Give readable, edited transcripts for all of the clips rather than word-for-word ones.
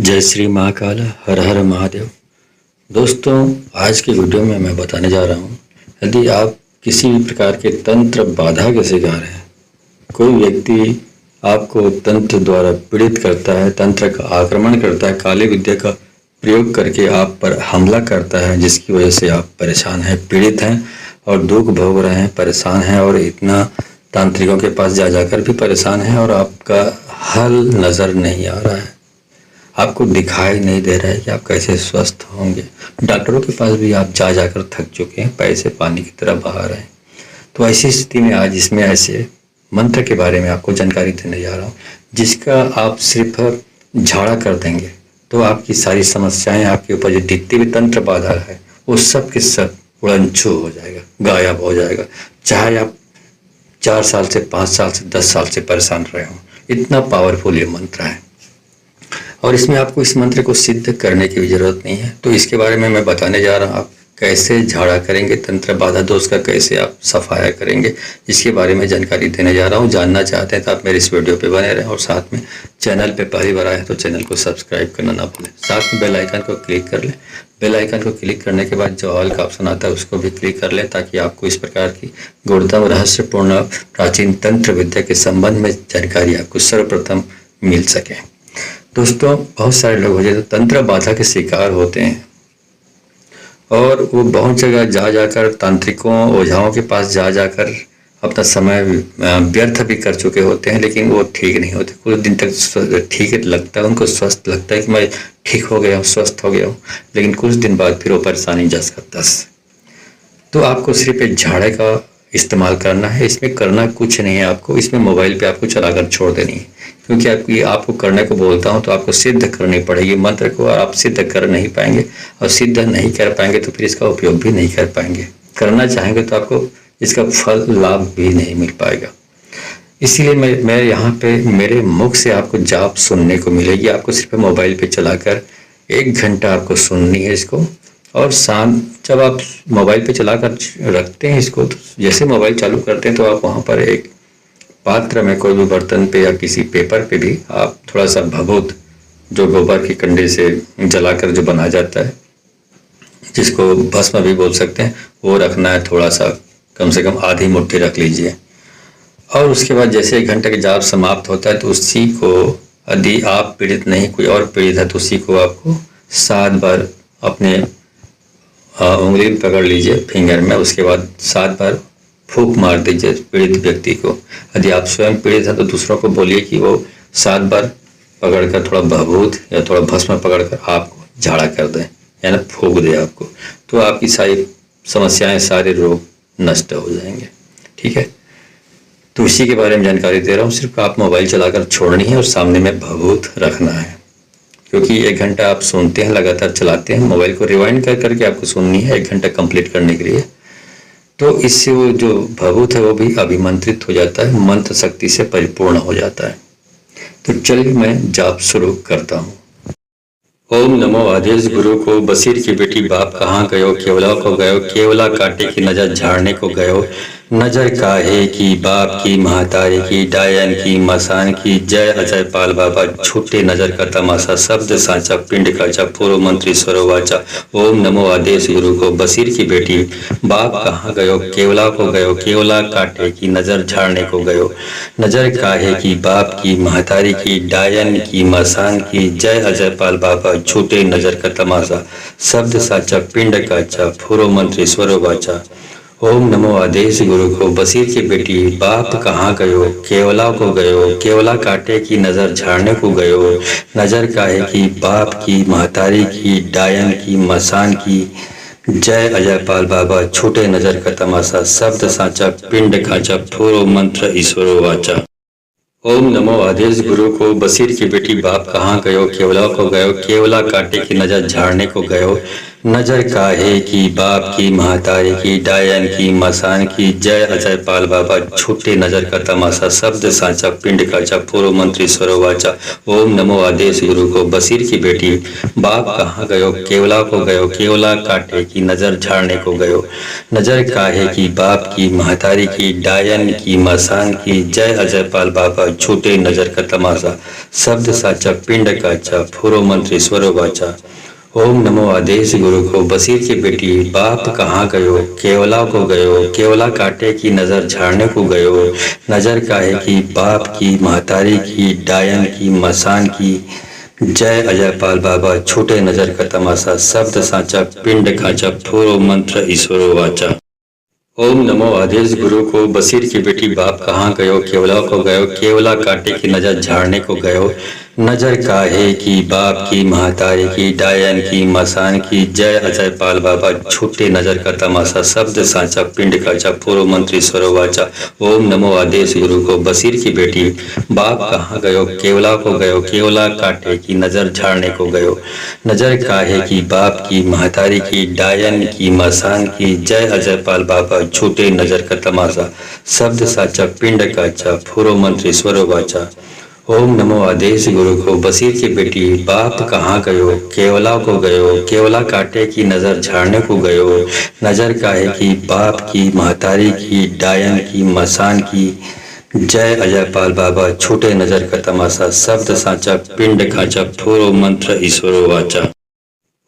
जय श्री महाकाल, हर हर महादेव। दोस्तों, आज की वीडियो में मैं बताने जा रहा हूँ, यदि आप किसी भी प्रकार के तंत्र बाधा के शिकार हैं, कोई व्यक्ति आपको तंत्र द्वारा पीड़ित करता है, तंत्र का आक्रमण करता है, काली विद्या का प्रयोग करके आप पर हमला करता है, जिसकी वजह से आप परेशान हैं, पीड़ित हैं और दुख भोग रहे हैं, परेशान हैं और इतना तांत्रिकों के पास जा जाकर भी परेशान हैं और आपका हल नज़र नहीं आ रहा है, आपको दिखाई नहीं दे रहा है कि आप कैसे स्वस्थ होंगे। डॉक्टरों के पास भी आप जा जाकर थक चुके हैं, पैसे पानी की तरह बहा रहे हैं। तो ऐसी स्थिति में आज इसमें ऐसे मंत्र के बारे में आपको जानकारी देने जा रहा हूँ, जिसका आप सिर्फ झाड़ा कर देंगे तो आपकी सारी समस्याएं, आपके ऊपर जो जितनी भी तंत्र बाधा है वो सब के सब उड़नछू हो जाएगा, गायब हो जाएगा। चाहे आप 4 साल से 5 साल से 10 साल से परेशान रहे हो, इतना पावरफुल ये मंत्र है और इसमें आपको इस मंत्र को सिद्ध करने की भी जरूरत नहीं है। तो इसके बारे में मैं बताने जा रहा हूँ, आप कैसे झाड़ा करेंगे, तंत्र बाधा दोष का कैसे आप सफाया करेंगे, इसके बारे में जानकारी देने जा रहा हूँ। जानना चाहते हैं तो आप मेरे इस वीडियो पे बने रहें और साथ में चैनल पे पहली बार आए हैं तो चैनल को सब्सक्राइब करना ना भूलें। साथ में बेल आइकन को क्लिक कर लें। बेल आइकन को क्लिक करने के बाद जो ऑल का ऑप्शन आता है उसको भी क्लिक कर लें, ताकि आपको इस प्रकार की गुणतम रहस्यपूर्ण प्राचीन तंत्र विद्या के संबंध में जानकारी आपको सर्वप्रथम मिल सके। दोस्तों, बहुत सारे लोग हो जाते तंत्र बाधा के शिकार होते हैं और वो बहुत जगह जा जाकर तांत्रिकों ओझाओं के पास जा जाकर अपना समय व्यर्थ भी कर चुके होते हैं, लेकिन वो ठीक नहीं होते। कुछ दिन तक ठीक लगता है, उनको स्वस्थ लगता है कि मैं ठीक हो गया हूँ, स्वस्थ हो गया हूँ, लेकिन कुछ दिन बाद फिर वो परेशानी जस करता है। तो आपको सिर्फ एक झाड़े का इस्तेमाल करना है। इसमें करना कुछ नहीं है, आपको इसमें मोबाइल पे आपको चलाकर छोड़ देनी है, क्योंकि आपको करने को बोलता हूँ तो आपको सिद्ध करनी पड़ेगी मंत्र को, और आप सिद्ध कर नहीं पाएंगे और सिद्ध नहीं कर पाएंगे तो फिर इसका उपयोग भी नहीं कर पाएंगे। करना चाहेंगे तो आपको इसका फल लाभ भी नहीं मिल पाएगा। इसीलिए मैं यहाँ पे मेरे मुख से आपको जाप सुनने को मिलेगी। आपको सिर्फ मोबाइल पे चलाकर 1 घंटा आपको सुननी है इसको, और शाम जब आप मोबाइल पे चलाकर रखते हैं इसको, तो जैसे मोबाइल चालू करते हैं तो आप वहाँ पर एक पात्र में, कोई भी बर्तन पे या किसी पेपर पे भी आप थोड़ा सा भभूत, जो गोबर की कंडे से जलाकर जो बनाया जाता है, जिसको भस्म भी बोल सकते हैं, वो रखना है। थोड़ा सा कम से कम आधी मुट्ठी रख लीजिए और उसके बाद जैसे 1 घंटे का जाप समाप्त होता है तो उसी को, यदि आप पीड़ित नहीं कोई और पीड़ित है तो उसी को आपको 7 बार अपने उंगली में पकड़ लीजिए, फिंगर में। उसके बाद 7 बार फूंक मार दीजिए पीड़ित व्यक्ति को। यदि आप स्वयं पीड़ित हैं तो दूसरों को बोलिए कि वो 7 बार पकड़कर थोड़ा भभूत या थोड़ा भस्म पकड़कर आपको झाड़ा कर दें, यानी फूंक दे आपको, तो आपकी सारी समस्याएं, सारे रोग नष्ट हो जाएंगे। ठीक है, तो इसी के बारे में जानकारी दे रहा हूँ। सिर्फ आप मोबाइल चलाकर छोड़नी है और सामने में भभूत रखना है, क्योंकि 1 घंटा आप सुनते हैं, लगातार चलाते हैं, मोबाइल को रिवाइंड कर करके आपको सुननी है 1 घंटा कंप्लीट करने के लिए। तो इससे वो जो भभूत है वो भी अभिमंत्रित हो जाता है, मंत्र शक्ति से परिपूर्ण हो जाता है। तो चलिए मैं जाप शुरू करता हूँ। ओम नमो आदेश गुरु को, बशीर की बेटी बाप कहाँ गयो, केवला को गयो, केवला काटे की नजर झाड़ने को गयो, नजर काहे की बाप की, महातारी की, डायन की, मसान की, जय अजय पाल बाबा, छूटे नजर का तमाशा, शब्द सांचा, पिंड काचा, पूर्व मंत्री स्वरोवाचा। ओम नमो आदेश गुरु को, बशीर की बेटी बाप कहाँ गयो, केवला को गयो, केवला काटे की नजर झाड़ने को गयो, नजर काहे की बाप की, महातारी की, डायन की, मसान की, जय अजय पाल बाबा, छूटे नजर का तमाशा, शब्द साचा, पिंड काचा, पूर्व मंत्री स्वरोवाचा। ओम नमो आदेश गुरु को, बशीर की बेटी बाप कहाँ गयो, केवला को गयो, केवला काटे की नजर झाड़ने को गयो, नजर काहे की बाप की, महतारी की, डायन की, मसान की, जय अजयपाल बाबा, छूटे नजर का तमाशा, शब्द साचा, पिंड काचा, पूर्व मंत्र ईश्वरो वाचा। ओम नमो आदेश गुरु को, बशीर की बेटी बाप कहाँ गयो, केवला को गयो, केवला काटे की नजर झाड़ने को गयो, नजर काहे की बाप की महतारी की डायन की मसान की जय अजय पाल बाबा छूटे नजर का तमाशा शब्द साचा पिंड काचा पूर्व मंत्री स्वरोवाचा ओम नमो आदेश गुरु को बसीर की बेटी बाप कहाँ गयो केवला को गयो केवला काटे की नजर झाड़ने को गयो नजर काहे की बाप की महतारी की डायन की मसान की जय अजय पाल बाबा छूटे नजर का तमाशा शब्द साचा पिंड काचा पूर्व मंत्री स्वरोवाचा ओम नमो आदेश गुरु को बसीर की बेटी बाप कहाँ गयो केवला को गयो केवला काटे की नजर झाड़ने को गयो नजर काहे की बाप की महतारी की डायन की मसान की जय अजय पाल बाबा छूटे नजर का तमाशा शब्द साचा पिंड खाचा ठोरो मंत्र ईश्वरो वाचा ओम नमो आदेश गुरु को बसीर की बेटी बाप कहाँ गयो केवला को गयो केवला काटे की नजर झाड़ने को गयो नजर काहे की बाप की महतारी की डायन की मसान की जय अजय पाल बाबा छूटे नजर का तमाशा शब्द साचा पिंड काचा पूर्व मंत्री स्वरोवाचा ओम नमो आदेश गुरु को बसीर की बेटी बाप कहाँ गयो केवला को गयो केवला काटे की नजर झाड़ने को गयो नजर काहे की बाप की महतारी की डायन की मसान की जय अजय पाल बाबा छूटे नजर का तमाशा शब्द साचा पिंड काचा पूर्व मंत्री स्वरोवाचा ओम नमो आदेश गुरु को बसीर की बेटी बाप कहाँ गयो केवला को गयो केवला काटे की नजर झाड़ने को गयो नजर काहे की बाप की महतारी की डायन की मसान की जय अजय पाल बाबा छूटे नजर का तमाशा शब्द साचा पिंड खाचा ठोरो मंत्र ईश्वरो वाचा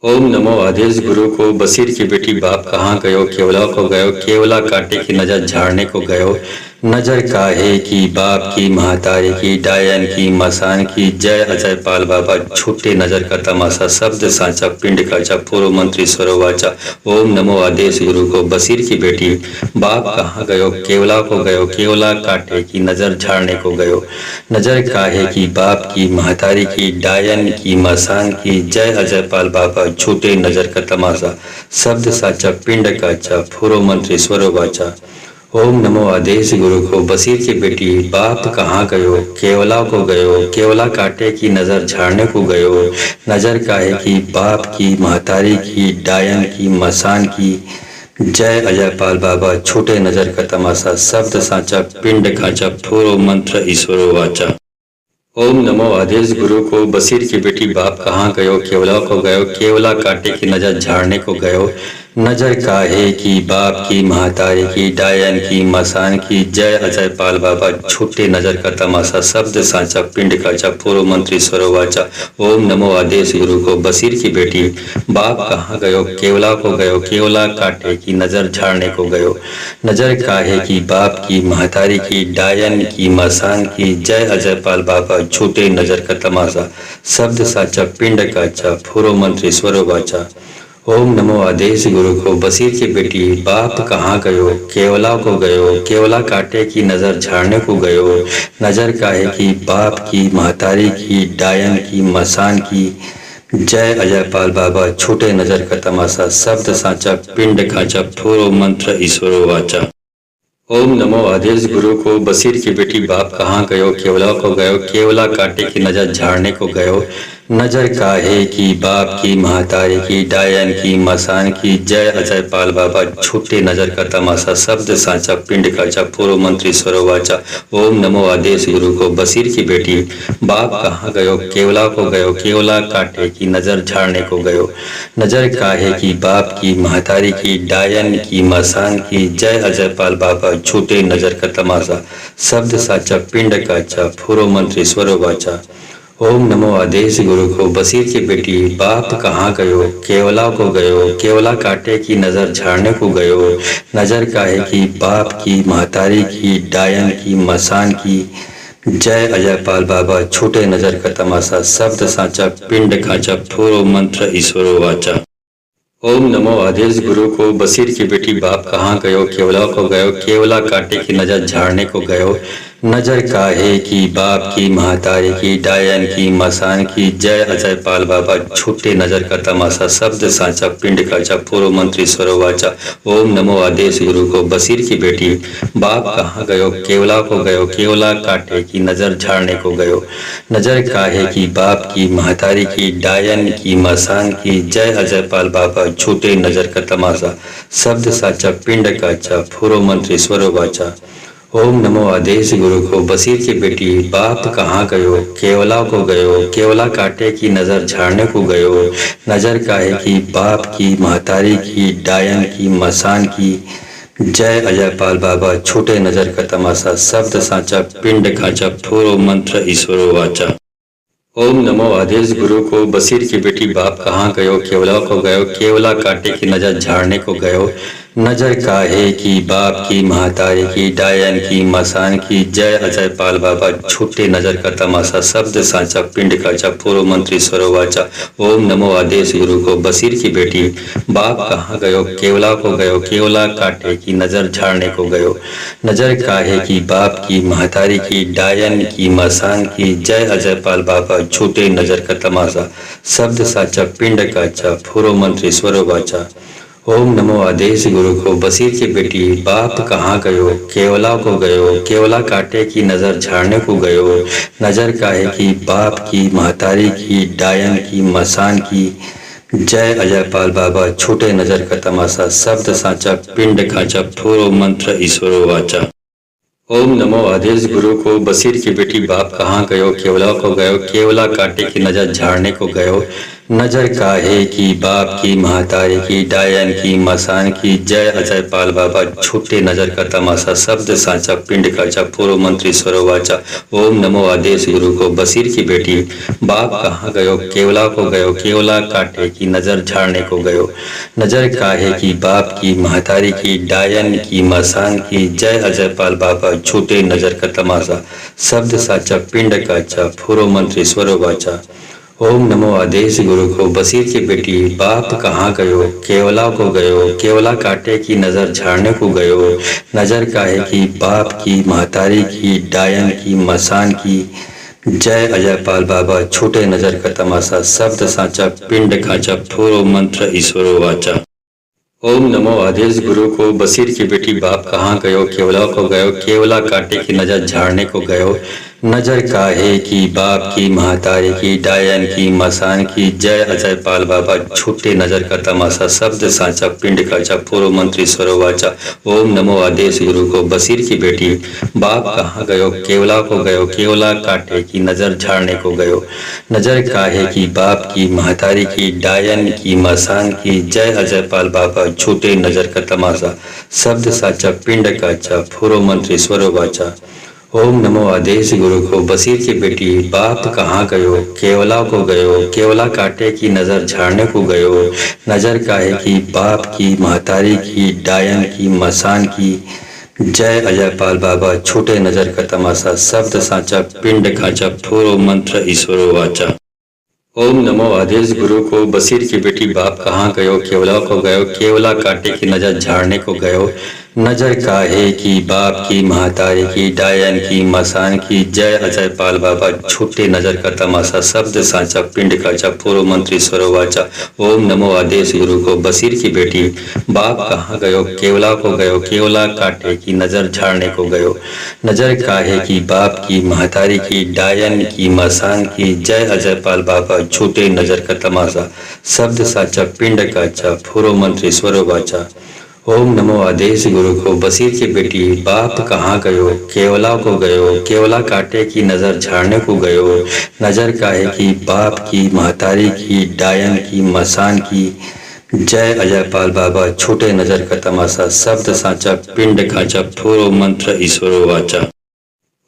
ओम नमो आदेश गुरु को बसीर की बेटी बाप कहाँ गयो केवला को गयो केवला काटे की नजर झाड़ने को गयो नजर काहे की बाप की महतारी की डायन की मसान की जय अजय पाल बाबा छूटे नजर का तमाशा शब्द साचा पिंड काचा पूर्व मंत्री स्वरोवाचा ओम नमो आदेश गुरु को बसीर की बेटी बाप कहाँ गयो केवला को गयो केवला काटे की नजर झाड़ने को गयो नजर काहे की बाप की महतारी की डायन की मसान की जय अजय पाल बाबा छूटे नजर का तमाशा शब्द साचा पिंड काचा पूर्व मंत्री स्वरोवाचा ओम नमो आदेश गुरु को बसीर की बेटी बाप कहाँ गयो केवला को गयो केवला काटे की नजर झाड़ने को गयो नजर काहे की बाप की महतारी की डायन की मसान की जय अजय पाल बाबा छूटे नजर का तमाशा शब्द साचा पिंड खाचा ठोरो मंत्र ईश्वरो वाचा ओम नमो आदेश गुरु को बसीर की बेटी बाप कहाँ गयो केवला को गयो केवला काटे की नजर झाड़ने को गयो नजर काहे की बाप की महतारी की डायन की मसान की जय अजय पाल बाबा छूटे नजर का तमाशा शब्द साचा पिंड काचा पूर्व मंत्री स्वरोवाचा ओम नमो आदेश गुरु को बसीर की बेटी बाप कहाँ गयो केवला को गयो केवला काटे की नजर झाड़ने को गयो नजर काहे की बाप की महतारी की डायन की मसान की जय अजय पाल बाबा छूटे नजर का तमाशा शब्द साचा पिंड काचा पूर्व मंत्री स्वरोवाचा ओम नमो आदेश गुरु को बसीर की बेटी बाप कहाँ गयो केवला को गयो केवला काटे की नजर झाड़ने को गयो नजर काहे की बाप की महतारी की डायन की मसान की जय अजय पाल बाबा छूटे नजर का तमाशा शब्द साचा पिंड खाचा ठोरो मंत्र ईश्वरो वाचा ओम नमो आदेश गुरु को बसीर की बेटी बाप कहाँ गयो केवला को गयो केवला काटे की नजर झाड़ने को गयो नजर काहे की बाप की महतारी की डायन की मसान की जय अजय पाल बाबा छूटे नजर का तमाशा शब्द साचा पिंड काचा पूर्व मंत्री स्वरोवाचा ओम नमो आदेश गुरु को बसीर की बेटी बाप कहाँ गयो केवला को गयो केवला काटे की नजर झाड़ने को गयो नजर काहे की बाप की महतारी की डायन की मसान की जय अजय पाल बाबा छूटे नजर का तमाशा शब्द साचा पिंड काचा पूर्व मंत्री स्वरोवाचा ओम नमो आदेश गुरु को बसीर की बेटी बाप कहाँ गयो केवला को गयो केवला काटे की नजर झाड़ने को गयो नजर काहे की बाप की महतारी की डायन की मसान की जय अजय पाल बाबा छूटे नजर का तमाशा शब्द साचा पिंड खाचा ठोरो मंत्र ईश्वरो वाचा ओम नमो आदेश गुरु को बसीर की बेटी बाप कहाँ गयो केवला को गयो केवला काटे की नजर झाड़ने को गयो नजर काहे की बाप की महतारी की डायन की मसान की जय अजय पाल बाबा छूटे नजर का तमाशा शब्द सांचा पिंड काचा पूर्व मंत्री स्वरोवाचा ओम नमो आदेश गुरु को बसीर की बेटी बाप कहाँ गयो केवला को गयो केवला काटे की नजर झाड़ने को गयो नजर काहे की बाप की महतारी की डायन की मसान की जय अजय पाल बाबा छूटे नजर का तमाशा शब्द साचा पिंड काचा पूर्व मंत्री स्वरोवाचा ओम नमो आदेश गुरु को बसीर की बेटी बाप कहाँ गयो केवला को गयो केवला काटे की नजर झाड़ने को गयो नजर काहे की बाप की महतारी की डायन की मसान की जय अजय पाल बाबा छोटे नजर का तमाशा शब्द सांचा पिंड खाचा थोरो मंत्र ईश्वरो वाचा ओम नमो आदेश गुरु को बसीर की बेटी बाप कहाँ गयो केवला को गयो केवला काटे की नजर झाड़ने को गयो नजर काहे की बाप की महतारी की डायन की मसान की जय अजय पाल बाबा छूटे नजर का तमाशा शब्द सांचा पिंड काचा पूर्व मंत्री स्वरोवाचा ओम नमो आदेश गुरु को बसीर की बेटी बाप कहाँ गयो केवला को गयो केवला काटे की नजर झाड़ने को गयो नजर काहे की बाप की महतारी की डायन की मसान की जय अजय पाल बाबा छूटे नजर का तमाशा शब्द साचा पिंड काचा पूर्व मंत्री स्वरोवाचा ओम नमो आदेश गुरु को बसीर की बेटी बाप कहाँ गयो केवला को गयो केवला काटे की नजर झाड़ने को गयो नजर काहे की बाप की महतारी की डायन की मसान की जय अजय पाल बाबा छोटे नजर का तमाशा शब्द सांचा पिंड खाचा थोरो मंत्र ईश्वरो वाचा ओम नमो आदेश गुरु को बसीर की बेटी बाप कहाँ गयो केवला को गयो केवला काटे की नजर झाड़ने को गयो नजर काहे की बाप की महतारी की डायन की मसान की जय अजय पाल बाबा छूटे नजर का तमाशा शब्द सांचा पिंड काचा पूर्व मंत्री स्वरोवाचा ओम नमो आदेश गुरु को बसीर की बेटी बाप कहाँ गयो केवला को गयो केवला काटे की नजर झाड़ने को गयो नजर काहे की बाप की महतारी की डायन की मसान की जय अजय पाल बाबा छूटे नजर का तमाशा शब्द साचा पिंड काचा पूर्व मंत्री स्वरोवाचा ओम नमो आदेश गुरु को बसीर की बेटी बाप कहाँ गयो केवला को गयो केवला काटे की नजर झाड़ने को गयो नजर काहे की बाप की महतारी की डायन की मसान की जय अजय पाल बाबा छोटे नजर का तमाशा शब्द सांचा पिंड खाचा थोरो मंत्र ईश्वरो वाचा ओम नमो आदेश गुरु को बसीर की बेटी बाप कहाँ गयो केवला को गयो केवला काटे की नजर झाड़ने को गयो नजर काहे की बाप की महतारी की डायन की मसान की जय अजय पाल बाबा छूटे नजर का तमाशा शब्द सांचा पिंड काचा पूर्व मंत्री स्वरोवाचा ओम नमो आदेश गुरु को बसीर की बेटी बाप कहाँ गयो केवला को गयो केवला काटे की नजर झाड़ने को गयो नजर काहे की बाप की महतारी की डायन की मसान की जय अजय पाल बाबा छूटे नजर का तमाशा शब्द साचा पिंड काचा पूर्व मंत्री स्वरोवाचा ओम नमो आदेश गुरु को बसीर की बेटी बाप कहाँ गयो केवला को गयो केवला काटे की नजर झाड़ने को गयो नजर काहे की बाप की महतारी की डायन की मसान की जय अजय पाल बाबा छोटे नजर का तमाशा शब्द सांचा पिंड खाचा थोरो मंत्र ईश्वरो वाचा ओम नमो आदेश गुरु को बसीर की बेटी बाप कहाँ गयो केवला को गयो केवला काटे की नजर झाड़ने को गयो नजर काहे की बाप की महतारी की डायन की मसान की जय अजय पाल बाबा छूटे नजर का तमाशा शब्द सांचा पिंड काचा पूर्व मंत्री स्वरोवाचा ओम नमो आदेश गुरु को बसीर की बेटी बाप कहाँ गयो केवला को गयो केवला काटे की नजर झाड़ने को गयो नजर काहे की बाप की महतारी की डायन की मसान की जय अजय पाल बाबा छूटे नजर का तमाशा शब्द साचा पिंड काचा पूर्व मंत्री स्वरोवाचा ओम नमो आदेश गुरु को बसीर की बेटी बाप कहाँ गयो केवला को गयो केवला काटे की नजर झाड़ने को गयो नजर काहे की बाप की महतारी की डायन की मसान की जय अजय पाल बाबा छोटे नजर का तमाशा शब्द सांचा पिंड खाचा थोरो मंत्र ईश्वरो वाचा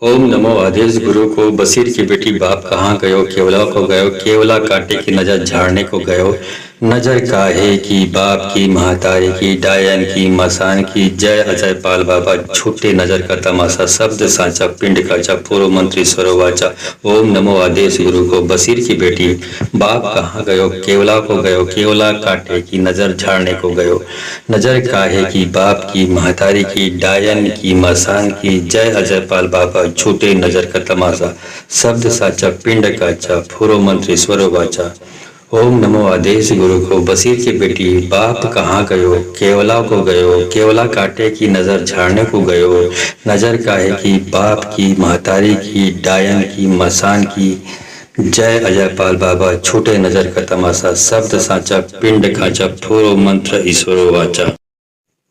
ओम नमो आदेश गुरु को बसीर की बेटी बाप कहाँ गयो केवला को गयो केवला काटे की नजर झाड़ने को गयो नजर काहे की बाप की महतारी की डायन की मसान की जय अजय पाल बाबा छूटे नजर का तमाशा शब्द सांचा पिंड खर्चा पूर्व मंत्री स्वरोवाचा ओम नमो आदेश गुरु को बसीर की बेटी बाप कहाँ गयो केवला को गयो केवला काटे की नजर झाड़ने को गयो नजर काहे की बाप की महतारी की डायन की मसान की जय अजय पाल बाबा छूटे नजर का तमाशा शब्द साचा पिंड काचा पूर्व मंत्री स्वरोवाचा ओम नमो आदेश गुरु को बसीर की बेटी बाप कहाँ गयो केवला को गयो केवला काटे की नजर झाड़ने को गयो नजर काहे की बाप की महतारी की डायन की मसान की जय अजय पाल बाबा छूटे नजर का तमाशा शब्द साचा पिंड खाचा ठोरो मंत्र ईश्वरो वाचा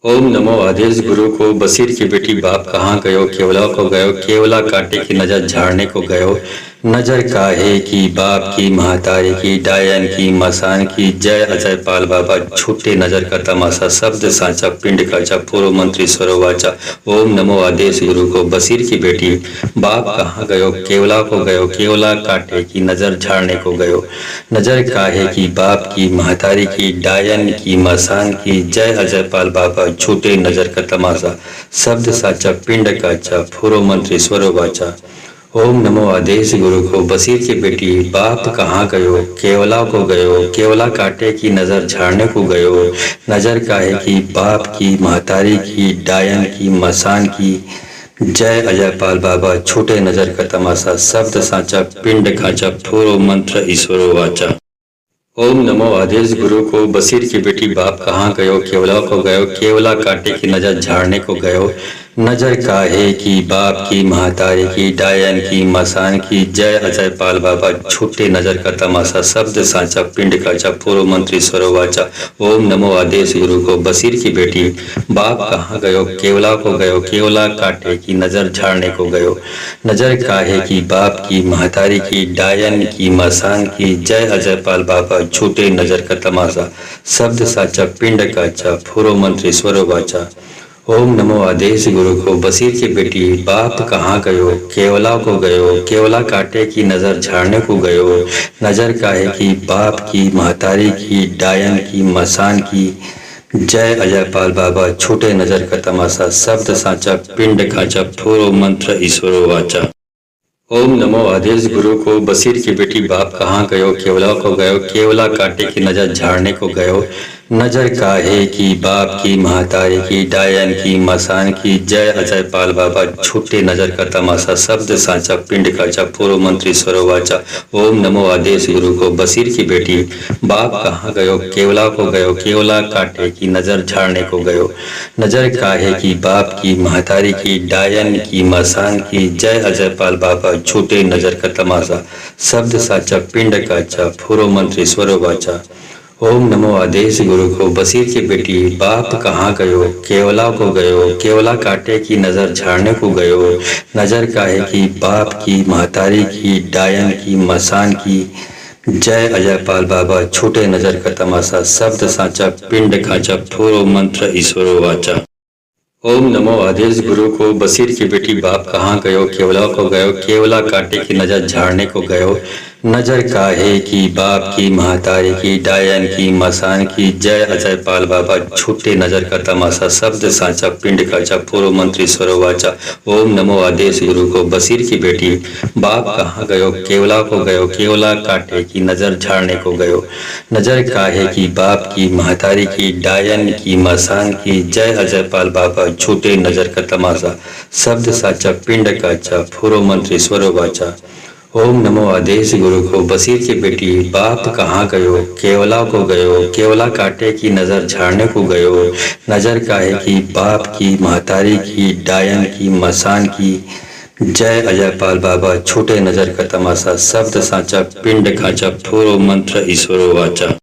ओम नमो आदेश गुरु को बसीर की बेटी बाप कहाँ गयो केवला को गयो केवला काटे की नजर झाड़ने को गयो नजर काहे की बाप की महतारी की डायन की मसान की जय अजय पाल बाबा छूटे नजर का तमाशा शब्द सांचा पिंड खर्चा पूर्व मंत्री स्वरोवाचा ओम नमो आदेश गुरु को बसीर की बेटी बाप कहाँ गयो केवला को गयो केवला काटे की नजर झाड़ने को गयो नजर काहे की बाप की महतारी की डायन की मसान की जय अजय पाल बाबा छूटे नजर का तमाशा शब्द साचा पिंड काचा पूर्व मंत्री स्वरोवाचा ओम नमो आदेश गुरु को बसीर की बेटी बाप कहाँ गयो केवला को गयो केवला काटे की नजर झाड़ने को गयो नजर काहे की बाप की महतारी की डायन की मसान की जय अजय पाल बाबा छूटे नजर का तमाशा शब्द सांचा पिंड खाचा ठोरो मंत्र ईश्वरो वाचा ओम नमो आदेश गुरु को बसीर की बेटी बाप कहाँ गयो केवला को गयो केवला काटे की नजर झाड़ने को गयो नजर काहे की बाप की महतारी की डायन की मसान की जय अजय पाल बाबा छूटे नजर का तमाशा शब्द सांचा पिंड काचा पूर्व मंत्री स्वरोवाचा ओम नमो आदेश गुरु को बसीर की बेटी बाप कहाँ गयो केवला को गयो केवला काटे की नजर झाड़ने को गयो नजर काहे की बाप की महतारी की डायन की मसान की जय अजय पाल बाबा छूटे नजर का तमाशा शब्द साचा पिंड काचा पूर्व मंत्री स्वरोवाचा ओम नमो आदेश गुरु को बसीर की बेटी बाप कहाँ गयो केवला को गयो केवला काटे की नजर झाड़ने को गयो नजर काहे की बाप की महतारी की डायन की मसान की जय अजय पाल बाबा छूटे नजर का तमाशा शब्द सांचा पिंड खाचा ठोरो मंत्र ईश्वरो वाचा ओम नमो आदेश गुरु को बसीर की बेटी बाप कहाँ गयो केवला को गयो केवला काटे की नजर झाड़ने को गयो नजर काहे की बाप की महतारी की डायन की मसान की जय अजय पाल बाबा छूटे नजर का तमाशा शब्द सांचा पिंड खर्चा पूर्व मंत्री स्वरोवाचा ओम नमो आदेश गुरु को बसीर की बेटी बाप कहाँ गयो केवला को गयो केवला काटे की नजर झाड़ने को गयो नजर काहे की बाप की महतारी की डायन की मसान की जय अजय पाल बाबा छूटे नजर का तमाशा शब्द साचा पिंड काचा पूर्व मंत्री स्वरोवाचा ओम नमो आदेश गुरु को बसीर की बेटी बाप कहाँ गयो केवला को गयो केवला काटे की नजर झाड़ने को गयो नजर काहे की बाप की महतारी की डायन की मसान की जय अजय पाल बाबा छूटे नजर का तमाशा शब्द सांचा पिंड खाचा ठोरो मंत्र ईश्वरो वाचा ओम नमो आदेश गुरु को बसीर की बेटी बाप कहाँ गयो केवला को गयो केवला काटे की नजर झाड़ने को गयो नजर काहे की बाप की महतारी की डायन की मसान की जय अजय पाल बाबा छूटे नजर का तमाशा शब्द सांचा पिंड खर्चा पूर्व मंत्री स्वरोवाचा ओम नमो आदेश गुरु को बसीर की बेटी बाप कहाँ गयो केवला को गयो केवला काटे की नजर झाड़ने को गयो नजर काहे की बाप की महतारी की डायन की मसान की जय अजय पाल बाबा छूटे नजर का तमाशा शब्द साचा पिंड काचा पूर्व मंत्री स्वरोवाचा ओम नमो आदेश गुरु को बसीर की बेटी बाप कहाँ गयो केवला को गयो केवला काटे की नजर झाड़ने को गयो नजर काहे की बाप की महतारी की डायन की मसान की जय अजय पाल बाबा छूटे नजर का तमाशा शब्द सांचा पिंड खाचा ठोरो मंत्र ईश्वरो वाचा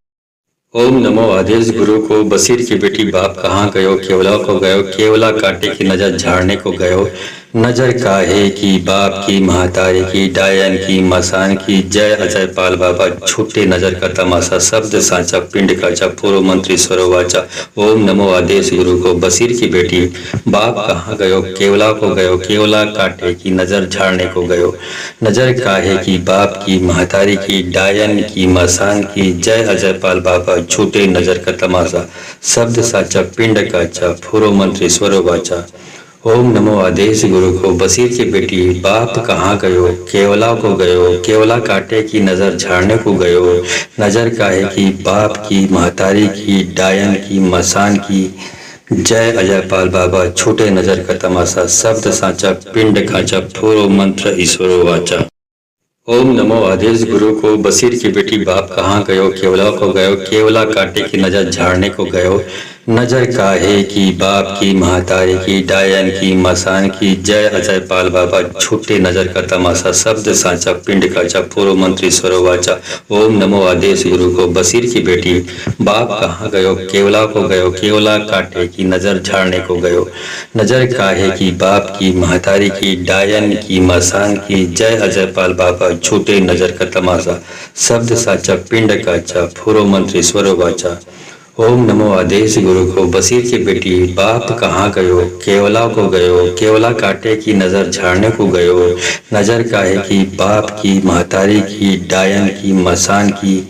ओम नमो आदेश गुरु को बसीर की बेटी बाप कहाँ गयो केवला को गयो केवला काटे की नजर झाड़ने को गयो नजर काहे की बाप की महतारी की डायन की मसान की जय अजय पाल बाबा छूटे नजर का तमाशा शब्द साचा पिंड काचा पूर्व मंत्री स्वरोवाचा ओम नमो आदेश गुरु को बसीर की बेटी बाप कहाँ गयो केवला को गयो केवला काटे की नजर झाड़ने को गयो नजर काहे की बाप की महतारी की डायन की मसान की जय अजय पाल बाबा छूटे नजर का तमाशा शब्द साचा पिंड काचा पूर्व मंत्री स्वरोवाचा ओम नमो आदेश गुरु को बसीर की बेटी बाप कहाँ गयो केवला को गयो केवला काटे की नजर झाड़ने को गयो नजर काहे की बाप की महतारी की डायन की मसान की जय अजय पाल बाबा छूटे नजर का तमाशा शब्द साचा पिंड खाचा ठोरो मंत्र ईश्वरो वाचा ओम नमो आदेश गुरु को बसीर की बेटी बाप कहाँ गयो केवला को गयो केवला काटे की नजर झाड़ने को गयो नजर काहे की बाप की महतारी की डायन की मसान की जय अजय पाल बाबा छूटे नजर का तमाशा शब्द साचा पिंड काचा पूर्व मंत्री स्वरोवाचा ओम नमो आदेश गुरु को बसीर की बेटी बाप कहाँ गयो केवला को गयो केवला काटे की नजर झाड़ने को गयो नजर काहे की बाप की महतारी की डायन की मसान की जय अजय पाल बाबा छूटे नजर का तमाशा शब्द साचा पिंड काचा पूर्व मंत्री स्वरोवाचा ओम नमो आदेश गुरु को बसीर की बेटी बाप कहाँ गयो केवला को गयो केवला काटे की नजर झाड़ने को गयो नजर काहे की बाप की महतारी की डायन की मसान की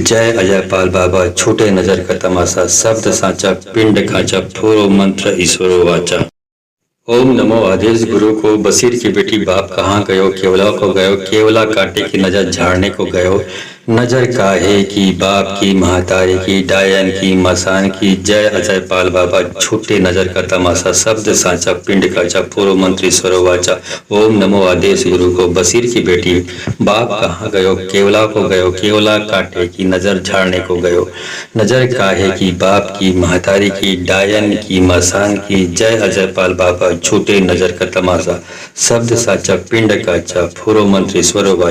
जय अजय पाल बाबा छूटे नजर का तमाशा शब्द साचा पिंड खाचा ठोरो मंत्र ईश्वरो वाचा ओम नमो आदेश गुरु को बसीर की बेटी बाप कहाँ गयो केवला को गयो केवला काटे की नजर झाड़ने को गयो नजर काहे की बाप की महतारी की डायन की मसान की जय अजय पाल बाबा छूटे नजर का तमाशा शब्द साचा पिंड काचा पूर्व मंत्री स्वरोवाचा ओम नमो आदेश गुरु को बसीर की बेटी बाप कहाँ गयो केवला को गयो केवला काटे की नजर झाड़ने को गयो नजर काहे की बाप की महतारी की डायन की मसान की जय अजय पाल बाबा छूटे नजर का तमाशा शब्द साचा पिंड काचा पूर्व मंत्री स्वरोवाचा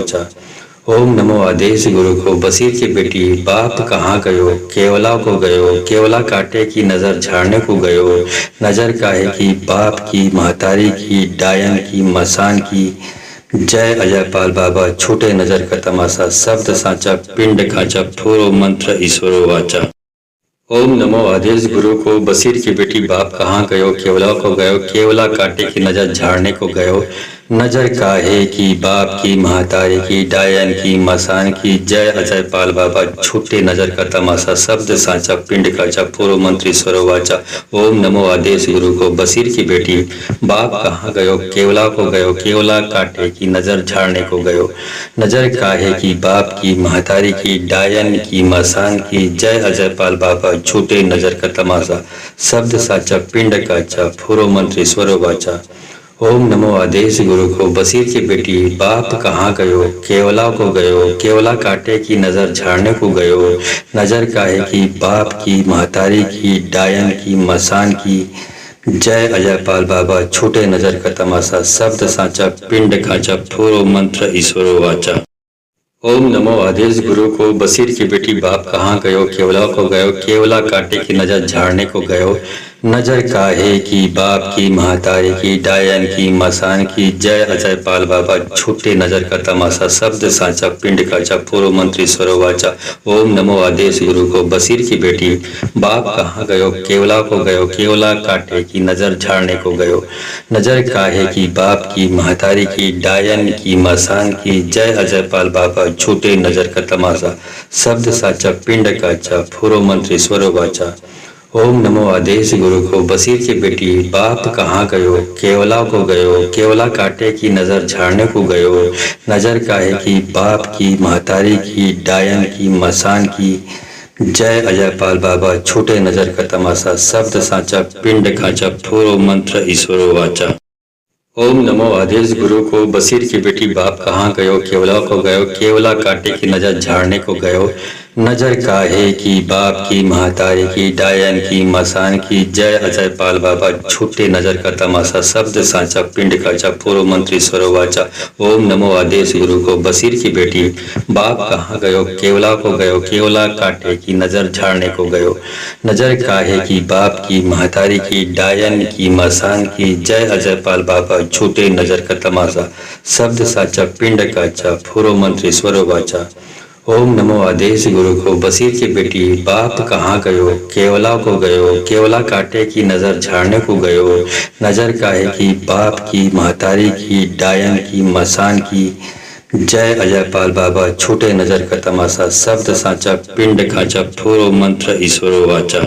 ओम नमो आदेश गुरु को बसीर की बेटी बाप कहाँ गयो केवला को गयो केवला काटे की नजर झाड़ने को गयो नजर काहे की बाप की महतारी की डायन की मसान की जय अजय पाल बाबा छूटे नजर का तमाशा शब्द साचा पिंड खाचा ठोरो मंत्र ईश्वरो वाचा ओम नमो आदेश गुरु को बसीर की बेटी बाप कहाँ गयो केवला को गयो केवला काटे की नजर झाड़ने को गयो नजर काहे की बाप की महतारी की डायन की मसान की जय अजय पाल बाबा छूटे नजर का तमाशा शब्द साचा पिंड काचा पूर्व मंत्री स्वरोवाचा ओम नमो आदेश गुरु को बसीर की बेटी बाप कहाँ गयो केवला को गयो केवला काटे की नजर झाड़ने को गयो नजर काहे की बाप की महतारी की डायन की मसान की जय अजय पाल बाबा छूटे नजर का तमाशा शब्द साचा पिंड काचा पूर्व मंत्री स्वरोवाचा ओम नमो आदेश गुरु को बसीर की बेटी बाप कहाँ गयो केवला को गयो केवला काटे की नजर झाड़ने को गयो नजर काहे की बाप की महतारी की डायन की मसान की जय अजय पाल बाबा छूटे नजर का तमाशा शब्द साचा पिंड खाचा ठोरो मंत्र ईश्वरो वाचा ओम नमो आदेश गुरु को बसीर की बेटी बाप कहाँ गयो केवला को गयो केवला काटे की नजर झाड़ने को गयो नजर काहे की बाप की महतारी की डायन की मसान की जय अजय पाल बाबा छूटे नजर का तमाशा शब्द साचा पिंड काचा पूर्व मंत्री स्वरोवाचा ओम नमो आदेश गुरु को बसीर की बेटी बाप कहाँ गयो केवला को गयो केवला काटे की नजर झाड़ने को गयो नजर काहे की बाप की महतारी की डायन की मसान की जय अजय पाल बाबा छूटे नजर का तमाशा शब्द साचा पिंड काचा पूर्व मंत्री स्वरोवाचा ओम नमो आदेश गुरु को बसीर की बेटी बाप कहाँ गयो केवला को गयो केवला काटे की नजर झाड़ने को गयो नजर काहे की बाप की महतारी की डायन की मसान की जय अजय पाल बाबा छूटे नजर का तमाशा शब्द साचा पिंड खाचा ठोरो मंत्र ईश्वरो वाचा ओम नमो आदेश गुरु को बसीर की बेटी बाप कहाँ गयो केवला को गयो केवला काटे की नजर झाड़ने को गयो नजर काहे की बाप की महतारी की डायन की मसान की जय अजय पाल बाबा छूटे नजर का तमाशा शब्द सांचा पिंड काचा पूर्व मंत्री स्वरोवाचा ओम नमो आदेश गुरु को बसीर की बेटी बाप कहाँ गयो केवला को गयो केवला काटे की नजर झाड़ने को गयो नजर काहे की बाप की महतारी की डायन की मसान की जय अजय पाल बाबा छूटे नजर का तमाशा शब्द साचा पिंड काचा पूर्व मंत्री स्वरोवाचा ओम नमो आदेश गुरु को बसीर की बेटी बाप कहाँ गयो केवला को गयो केवला काटे की नजर झाड़ने को गयो नजर काहे की बाप की महतारी की डायन की मसान की जय अजय पाल बाबा छूटे नजर का तमाशा शब्द साचा पिंड खाचा ठोरो मंत्र ईश्वरो वाचा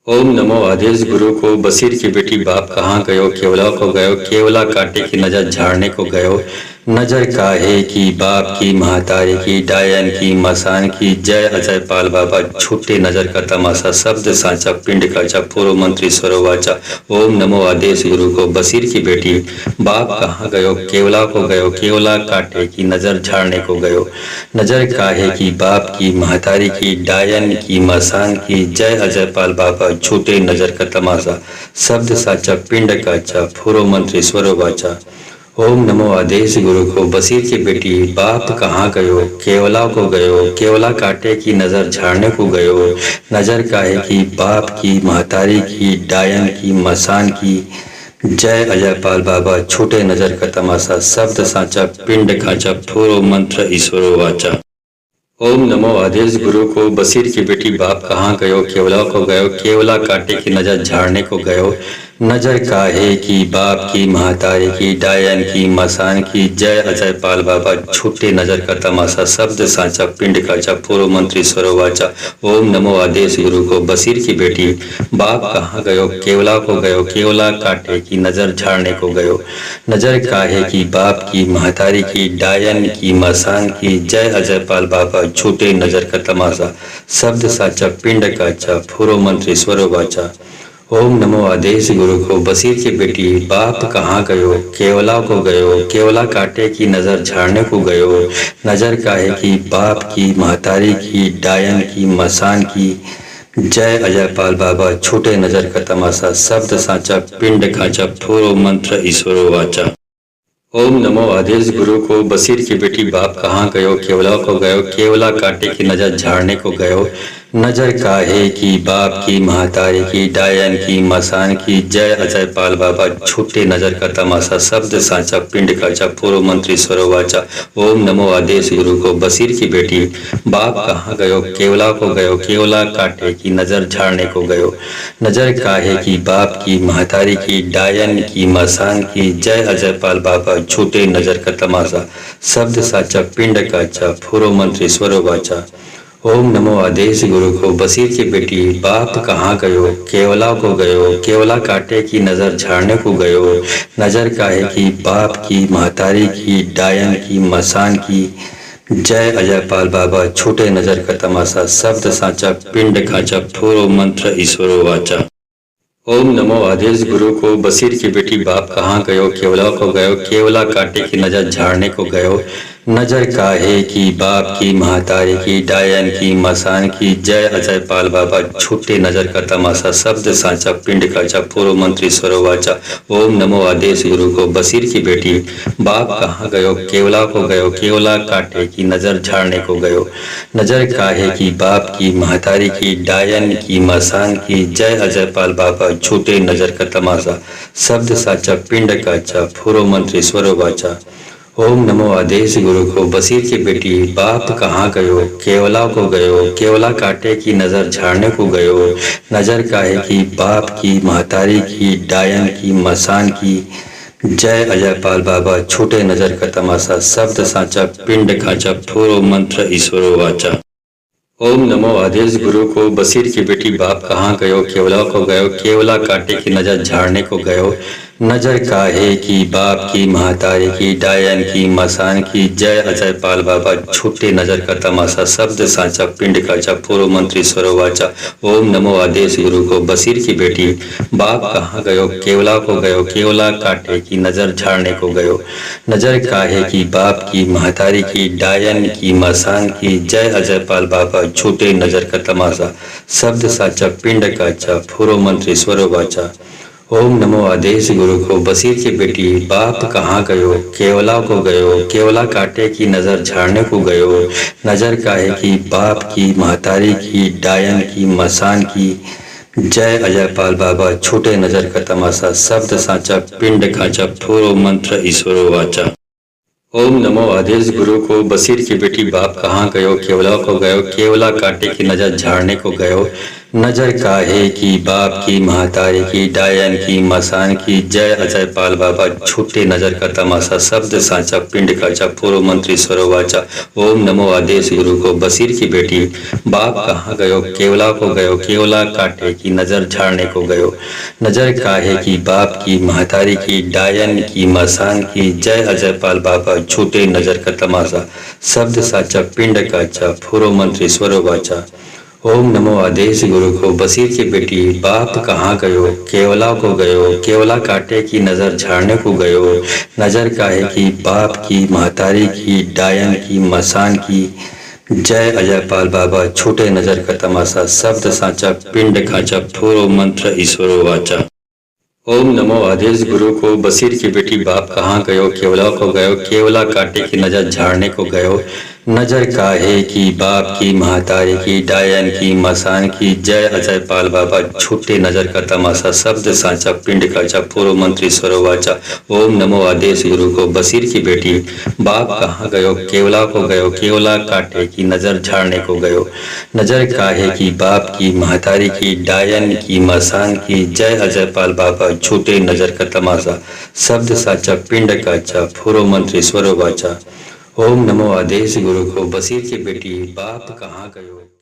ओम नमो आदेश गुरु को बसीर की बेटी बाप कहाँ गयो केवला को गयो केवला काटे की नजर झाड़ने को गयो नजर काहे की बाप की महतारी की डायन की मसान की जय अजय पाल बाबा छूटे नजर का तमाशा शब्द सांचा पिंड काचा पूर्व मंत्री स्वरोवाचा ओम नमो आदेश गुरु को बसीर की बेटी बाप कहाँ गयो केवला को गयो केवला काटे की नजर झाड़ने को गयो नजर काहे की बाप की महतारी की डायन की मसान की जय अजय पाल बाबा छूटे नजर का तमाशा शब्द साचा पिंड काचा पूर्व मंत्री स्वरोवाचा ओम नमो आदेश गुरु को बसीर की बेटी बाप कहाँ गयो केवला को गयो केवला काटे की नजर झाड़ने को गयो नजर काहे की बाप की महतारी की डायन की मसान की जय अजय पाल बाबा छूटे नजर का तमाशा शब्द सांचा पिंड खाचा ठोरो मंत्र ईश्वरो वाचा ओम नमो आदेश गुरु को बसीर की बेटी बाप कहाँ गयो केवला को गयो केवला काटे की नजर झाड़ने को गयो नजर काहे की बाप की महतारी की डायन की मसान की जय अजय पाल बाबा छूटे नजर का तमाशा शब्द सांचा पिंड काचा पूर्व मंत्री स्वरोवाचा ओम नमो आदेश गुरु को बसीर की बेटी बाप कहाँ गयो केवला को गयो केवला काटे की नजर झाड़ने को गयो नजर काहे की बाप की महतारी की डायन की मसान की जय अजय पाल बाबा छूटे नजर का तमाशा शब्द साचा पिंड काचा पूर्व मंत्री स्वरोवाचा ओम नमो आदेश गुरु को बसीर की बेटी बाप कहाँ गयो केवला को गयो केवला काटे की नजर झाड़ने को गयो नजर काहे की बाप की महतारी की डायन की मसान की जय अजय पाल बाबा छूटे नजर का तमाशा शब्द सांचा पिंड खाचा ठोरो मंत्र ईश्वरो वाचा ओम नमो आदेश गुरु को बसीर की बेटी बाप कहाँ गयो केवला को गयो केवला काटे की नजर झाड़ने को गयो नजर काहे की बाप की महतारी की डायन की मसान की जय अजय पाल बाबा छूटे नजर का तमाशा शब्द सांचा पिंड काचा पूर्व मंत्री स्वरोवाचा ओम नमो आदेश गुरु को बसीर की बेटी बाप कहाँ गयो केवला को गयो केवला काटे की नजर झाड़ने को गयो नजर काहे की बाप की महतारी की डायन की मसान की जय अजय पाल बाबा छूटे नजर का तमाशा शब्द साचा पिंड काचा पूर्व मंत्री स्वरोवाचा ओम नमो आदेश गुरु को बसीर की बेटी बाप कहाँ गयो केवला को गयो केवला काटे की नजर झाड़ने को गयो नजर काहे की बाप की महतारी की डायन की मसान की जय अजय पाल बाबा छूटे नजर का तमाशा शब्द सांचा पिंड खाचा ठोरो मंत्र ईश्वरो वाचा ओम नमो आदेश गुरु को बसीर की बेटी बाप कहाँ गयो केवला को गयो केवला काटे की नजर झाड़ने को गयो नजर काहे की बाप की महतारी की डायन की मसान की जय अजय पाल बाबा छूटे नजर का तमाशा शब्द सांचा पिंड काचा पूर्व मंत्री स्वरोवाचा ओम नमो आदेश गुरु को बसीर की बेटी बाप कहाँ गयो केवला को गयो केवला काटे की नजर झाड़ने को गयो नजर काहे की बाप की महतारी की डायन की मसान की जय अजय पाल बाबा छूटे नजर का तमाशा शब्द साचा पिंड काचा पूर्व मंत्री स्वरोवाचा ओम नमो आदेश गुरु को बसीर की बेटी बाप कहाँ गयो केवला को गयो केवला काटे की नजर झाड़ने को गयो नजर काहे की बाप की महतारी की डायन की मसान की जय अजय पाल बाबा छूटे नजर का तमाशा शब्द सांचा पिंड खाचा ठोरो मंत्र ईश्वरो वाचा ओम नमो आदेश गुरु को बसीर की बेटी बाप कहाँ गयो केवला को गयो केवला काटे की नजर झाड़ने को गयो नजर काहे की बाप की महतारी की डायन की मसान की जय अजय पाल बाबा छूटे नजर का तमाशा शब्द साचा पिंड काचा पूर्व मंत्री स्वरोवाचा ओम नमो आदेश गुरु को बसीर की बेटी बाप कहाँ गयो केवला को गयो केवला काटे की नजर झाड़ने को गयो नजर काहे की बाप की महतारी की डायन की मसान की जय अजय पाल बाबा छूटे नजर का तमाशा शब्द साचा पिंड काचा पूर्व मंत्री स्वरोवाचा ओम नमो आदेश गुरु को बसीर की बेटी बाप कहाँ गयो केवला को गयो केवला काटे की नजर झाड़ने को गयो नजर काहे की बाप की महतारी की डायन की मसान की जय अजय पाल बाबा छोटे नजर का तमाशा शब्द साचा पिंड खाचा ठोरो मंत्र ईश्वरो वाचा ओम नमो आदेश गुरु को बसीर की बेटी बाप कहाँ गयो केवला को गयो केवला काटे की नजर झाड़ने को गयो नजर काहे की बाप की महतारी की डायन की मसान की जय अजय पाल बाबा छूटे नजर का तमाशा शब्द साचा पिंड काचा पूर्व मंत्री स्वरोवाचा ओम नमो आदेश गुरु को बसीर की बेटी बाप कहाँ गयो केवला को गयो केवला काटे की नजर झाड़ने को गयो नजर काहे की बाप की महतारी की डायन की मसान की जय अजय पाल बाबा छूटे नजर का तमाशा शब्द साचा पिंड काचा पूर्व मंत्री स्वरोवाचा ओम नमो आदेश गुरु को बसीर की बेटी बाप कहाँ गयो केवला को गयो केवला काटे की नजर झाड़ने को गयो नजर काहे की बाप की महतारी की डायन की मसान की जय अजय पाल बाबा छोटे नजर का तमाशा शब्द साचा पिंड खाचा ठोरो मंत्र ईश्वरो वाचा ओम नमो आदेश गुरु को बसीर की बेटी बाप कहाँ गयो केवला को गयो केवला काटे की नजर झाड़ने को गयो नजर काहे की बाप की महतारी की डायन की मसान की जय अजय पाल बाबा छूटे नजर का तमाशा शब्द साचा पिंड काचा पूर्व मंत्री स्वरोवाचा ओम नमो आदेश गुरु को बसीर की बेटी बाप कहाँ गयो केवला को गयो केवला काटे की नजर झाड़ने को गयो नजर काहे की बाप की महतारी की डायन की मसान की जय अजय पाल बाबा छूटे नजर का तमाशा शब्द साचा पिंड काचा पूर्व मंत्री स्वरोवाचा ओम नमो आदेश गुरु को बसीर की बेटी बाप कहाँ गयो।